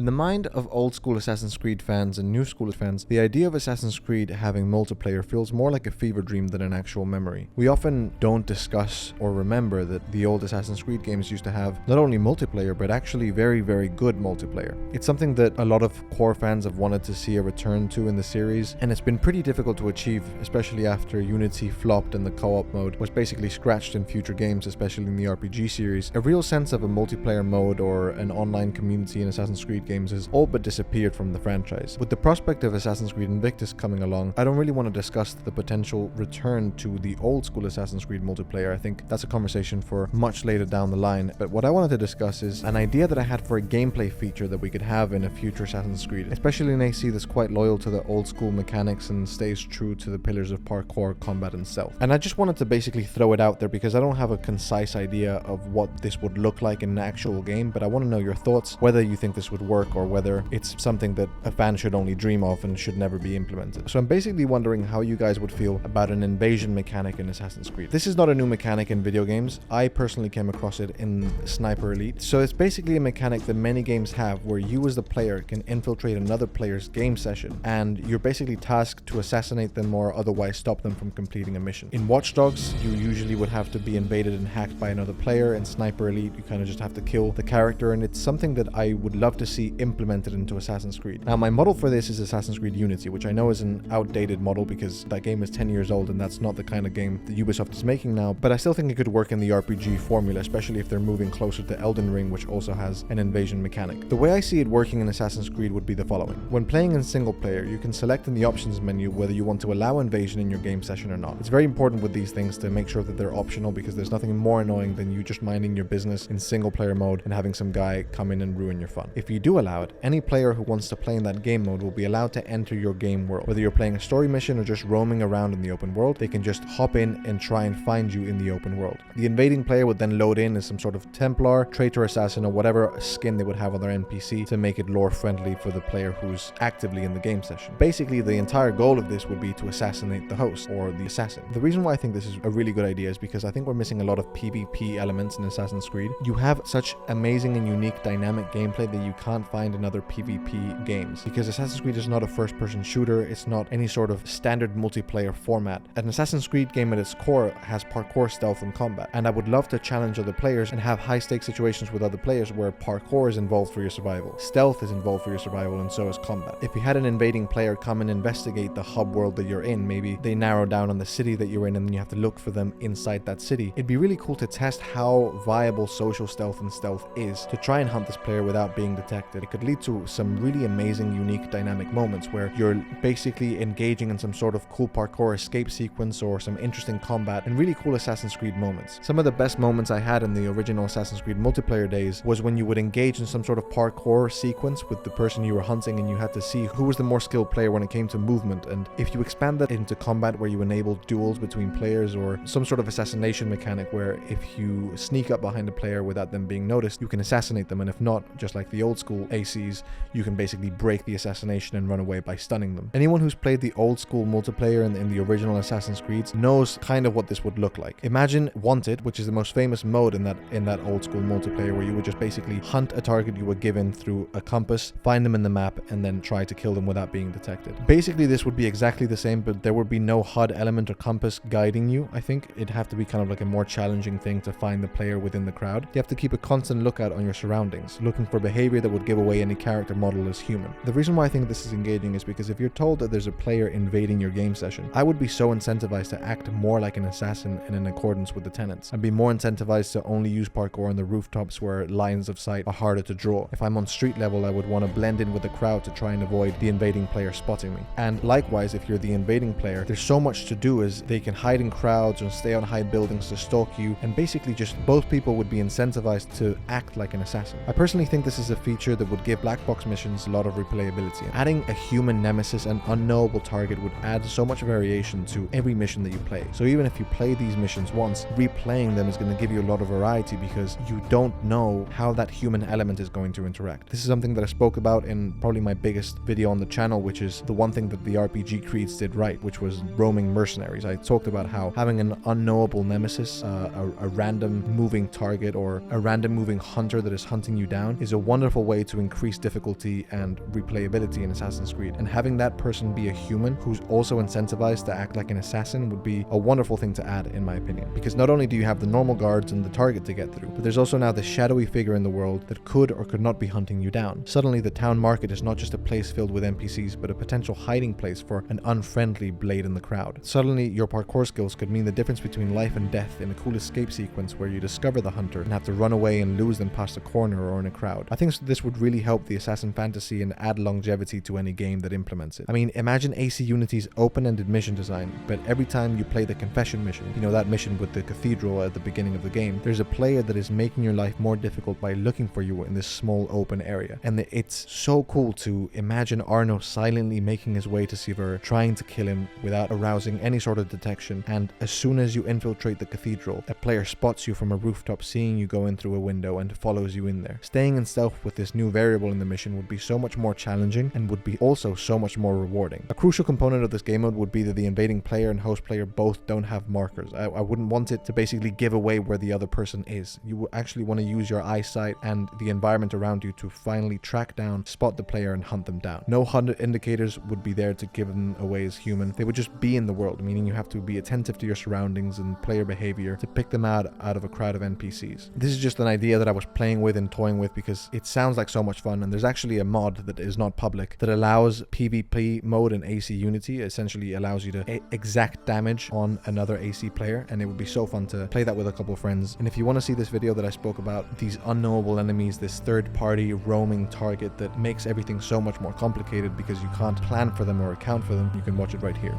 In the mind of old school Assassin's Creed fans and new school fans, the idea of Assassin's Creed having multiplayer feels more like a fever dream than an actual memory. We often don't discuss or remember that the old Assassin's Creed games used to have not only multiplayer, but actually very, very good multiplayer. It's something that a lot of core fans have wanted to see a return to in the series, and it's been pretty difficult to achieve, especially after Unity flopped and the co-op mode was basically scratched in future games, especially in the RPG series. A real sense of a multiplayer mode or an online community in Assassin's Creed games has all but disappeared from the franchise. With the prospect of Assassin's Creed Invictus coming along, I don't really want to discuss the potential return to the old school Assassin's Creed multiplayer. I think that's a conversation for much later down the line, but what I wanted to discuss is an idea that I had for a gameplay feature that we could have in a future Assassin's Creed, especially an AC that's quite loyal to the old school mechanics and stays true to the pillars of parkour, combat, and stealth. And I just wanted to basically throw it out there because I don't have a concise idea of what this would look like in an actual game, but I want to know your thoughts, whether you think this would work or whether it's something that a fan should only dream of and should never be implemented. So I'm basically wondering how you guys would feel about an invasion mechanic in Assassin's Creed. This is not a new mechanic in video games. I personally came across it in Sniper Elite. So it's basically a mechanic that many games have where you as the player can infiltrate another player's game session and you're basically tasked to assassinate them or otherwise stop them from completing a mission. In Watch Dogs, you usually would have to be invaded and hacked by another player. In Sniper Elite, you kind of just have to kill the character, and it's something that I would love to see implemented into Assassin's Creed. Now, my model for this is Assassin's Creed Unity, which I know is an outdated model because that game is 10 years old and that's not the kind of game that Ubisoft is making now, but I still think it could work in the RPG formula, especially if they're moving closer to Elden Ring, which also has an invasion mechanic. The way I see it working in Assassin's Creed would be the following. When playing in single player, you can select in the options menu whether you want to allow invasion in your game session or not. It's very important with these things to make sure that they're optional because there's nothing more annoying than you just minding your business in single player mode and having some guy come in and ruin your fun. If you do allow it, any player who wants to play in that game mode will be allowed to enter your game world. Whether you're playing a story mission or just roaming around in the open world, they can just hop in and try and find you in the open world. The invading player would then load in as some sort of Templar, traitor assassin, or whatever skin they would have on their NPC to make it lore friendly for the player who's actively in the game session. Basically, the entire goal of this would be to assassinate the host or the assassin. The reason why I think this is a really good idea is because I think we're missing a lot of PvP elements in Assassin's Creed. You have such amazing and unique dynamic gameplay that you can't find in other PvP games because Assassin's Creed is not a first-person shooter. It's not any sort of standard multiplayer format. An Assassin's Creed game at its core has parkour, stealth, and combat, and I would love to challenge other players and have high-stakes situations with other players where parkour is involved for your survival, stealth is involved for your survival, and so is combat. If you had an invading player come and investigate the hub world that you're in, maybe they narrow down on the city that you're in and then you have to look for them inside that city, it'd be really cool to test how viable social stealth and stealth is to try and hunt this player without being detected. It could lead to some really amazing, unique, dynamic moments where you're basically engaging in some sort of cool parkour escape sequence or some interesting combat and really cool Assassin's Creed moments. Some of the best moments I had in the original Assassin's Creed multiplayer days was when you would engage in some sort of parkour sequence with the person you were hunting and you had to see who was the more skilled player when it came to movement. And if you expand that into combat where you enable duels between players or some sort of assassination mechanic where if you sneak up behind a player without them being noticed, you can assassinate them, and if not, just like the old school ACs, you can basically break the assassination and run away by stunning them. Anyone who's played the old school multiplayer in the original Assassin's Creed knows kind of what this would look like. Imagine Wanted, which is the most famous mode in that old school multiplayer, where you would just basically hunt a target you were given through a compass, find them in the map, and then try to kill them without being detected. Basically, this would be exactly the same, but there would be no HUD element or compass guiding you. I think it'd have to be kind of like a more challenging thing to find the player within the crowd. You have to keep a constant lookout on your surroundings, looking for behavior that would give away any character model as human. The reason why I think this is engaging is because if you're told that there's a player invading your game session, I would be so incentivized to act more like an assassin and in accordance with the tenets. I'd be more incentivized to only use parkour on the rooftops where lines of sight are harder to draw. If I'm on street level, I would want to blend in with the crowd to try and avoid the invading player spotting me. And likewise, if you're the invading player, there's so much to do as they can hide in crowds and stay on high buildings to stalk you, and basically just both people would be incentivized to act like an assassin. I personally think this is a feature that would give black box missions a lot of replayability. Adding a human nemesis and unknowable target would add so much variation to every mission that you play. So even if you play these missions once, replaying them is going to give you a lot of variety because you don't know how that human element is going to interact. This is something that I spoke about in probably my biggest video on the channel, which is the one thing that the RPG Creeds did right, which was roaming mercenaries. I talked about how having an unknowable nemesis, a random moving target or a random moving hunter that is hunting you down is a wonderful way to increase difficulty and replayability in Assassin's Creed, and having that person be a human who's also incentivized to act like an assassin would be a wonderful thing to add, in my opinion. Because not only do you have the normal guards and the target to get through, but there's also now this shadowy figure in the world that could or could not be hunting you down. Suddenly the town market is not just a place filled with NPCs, but a potential hiding place for an unfriendly blade in the crowd. Suddenly your parkour skills could mean the difference between life and death in a cool escape sequence where you discover the hunter and have to run away and lose them past a corner or in a crowd. I think this would really help the assassin fantasy and add longevity to any game that implements it. I mean, imagine AC Unity's open-ended mission design, but every time you play the confession mission, you know, that mission with the cathedral at the beginning of the game, there's a player that is making your life more difficult by looking for you in this small open area. And it's so cool to imagine Arno silently making his way to Sivir, trying to kill him without arousing any sort of detection, and as soon as you infiltrate the cathedral, a player spots you from a rooftop, seeing you go in through a window, and follows you in there. Staying in stealth with this new variable in the mission would be so much more challenging and would be also so much more rewarding. A crucial component of this game mode would be that the invading player and host player both don't have markers. I wouldn't want it to basically give away where the other person is. You would actually want to use your eyesight and the environment around you to finally track down, spot the player, and hunt them down. No hunter indicators would be there to give them away as human. They would just be in the world, meaning you have to be attentive to your surroundings and player behavior to pick them out of a crowd of NPCs. This is just an idea that I was playing with and toying with because it sounds like so much fun, and there's actually a mod that is not public that allows PvP mode in AC Unity. It essentially allows you to exact damage on another AC player, and it would be so fun to play that with a couple of friends. And if you want to see this video that I spoke about, these unknowable enemies, this third-party roaming target that makes everything so much more complicated because you can't plan for them or account for them, you can watch it right here.